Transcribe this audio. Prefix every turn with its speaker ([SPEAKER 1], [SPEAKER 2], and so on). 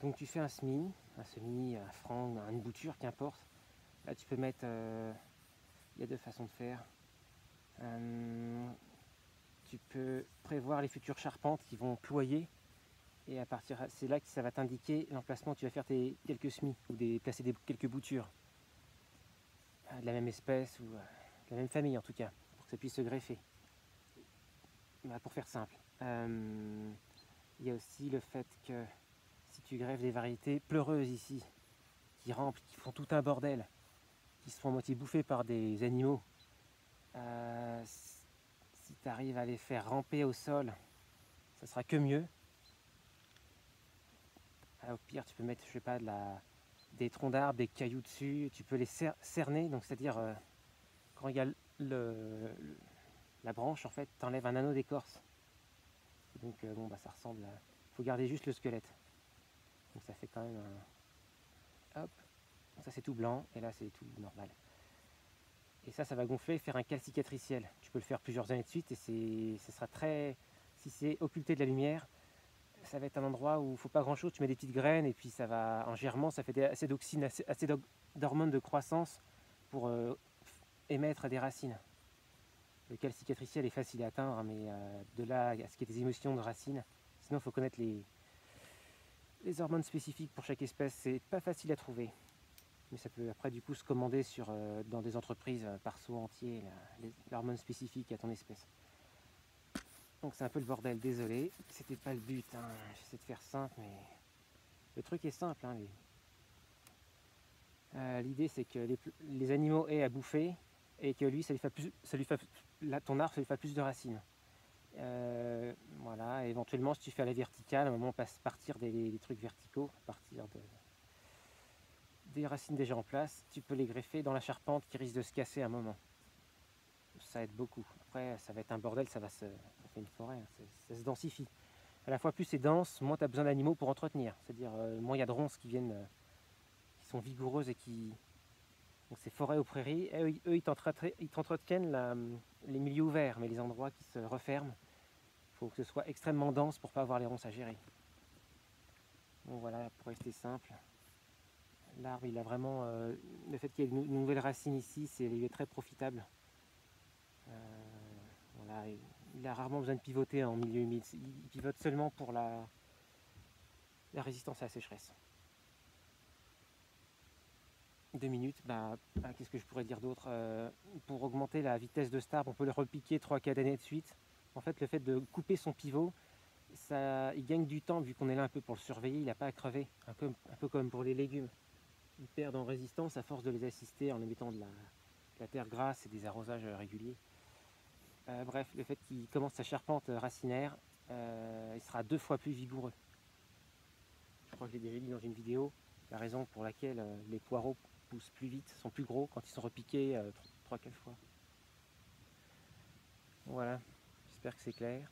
[SPEAKER 1] Donc tu fais un semis, un franc, une bouture, qu'importe. Là tu peux mettre, il y a deux façons de faire. Tu peux prévoir les futures charpentes qui vont ployer et à partir, c'est là que ça va t'indiquer l'emplacement où tu vas faire tes quelques semis ou placer quelques boutures de la même espèce ou de la même famille en tout cas, pour que ça puisse se greffer. Bah, pour faire simple. Il y a aussi le fait que si tu greffes des variétés pleureuses ici, qui rampent, qui font tout un bordel, qui se font à moitié bouffer par des animaux, si tu arrives à les faire ramper au sol, ça sera que mieux. Au pire, tu peux mettre, je sais pas, des troncs d'arbres, des cailloux dessus, tu peux les cerner, donc c'est-à-dire quand il y a la branche, en fait, tu enlèves un anneau d'écorce. Donc bon, bah, ça ressemble à... faut garder juste le squelette. Donc ça fait quand même un... Hop, ça c'est tout blanc, et là c'est tout normal. Et ça va gonfler et faire un cal cicatriciel. Tu peux le faire plusieurs années de suite, et ce sera très... Si c'est occulté de la lumière, ça va être un endroit où il ne faut pas grand chose, tu mets des petites graines et puis ça va, en germant, ça fait assez d'oxyne, assez d'hormones de croissance pour émettre des racines. Le cal cicatriciel est facile à atteindre, mais de là à ce qu'il y ait des émotions de racines, sinon il faut connaître les hormones spécifiques pour chaque espèce, c'est pas facile à trouver. Mais ça peut après du coup se commander dans des entreprises par seau entier, l'hormone spécifique à ton espèce. Donc c'est un peu le bordel, désolé, c'était pas le but, hein. J'essaie de faire simple, mais le truc est simple. Hein, l'idée c'est que les animaux aient à bouffer et que lui, ton arbre, ça lui fait plus de racines. Voilà, éventuellement si tu fais à la verticale, à un moment partir des trucs verticaux, à partir des racines déjà en place, tu peux les greffer dans la charpente qui risque de se casser à un moment. Ça aide beaucoup. Après, ça va être un bordel, ça fait une forêt, hein, ça se densifie. À la fois, plus c'est dense, moins tu as besoin d'animaux pour entretenir. C'est-à-dire, moins il y a de ronces qui viennent, qui sont vigoureuses et qui... Donc c'est forêt aux prairies. Et eux, ils t'entretiennent les milieux ouverts, mais les endroits qui se referment, il faut que ce soit extrêmement dense pour ne pas avoir les ronces à gérer. Donc voilà, pour rester simple, l'arbre, il a vraiment... le fait qu'il y ait une nouvelle racine ici, il est très profitable. Voilà, il a rarement besoin de pivoter en milieu humide. Il pivote seulement pour la résistance à la sécheresse. 2 minutes, qu'est-ce que je pourrais dire d'autre, pour augmenter la vitesse de cet arbre, on peut le repiquer 3-4 années de suite. En fait, le fait de couper son pivot, il gagne du temps vu qu'on est là un peu pour le surveiller, il n'a pas à crever, un peu comme pour les légumes. Ils perdent en résistance à force de les assister en émettant de la terre grasse et des arrosages réguliers. Bref, le fait qu'il commence sa charpente racinaire, il sera 2 fois plus vigoureux. Je crois que je l'ai déjà dit dans une vidéo, la raison pour laquelle les poireaux poussent plus vite, sont plus gros quand ils sont repiqués 3-4 fois. Voilà, j'espère que c'est clair.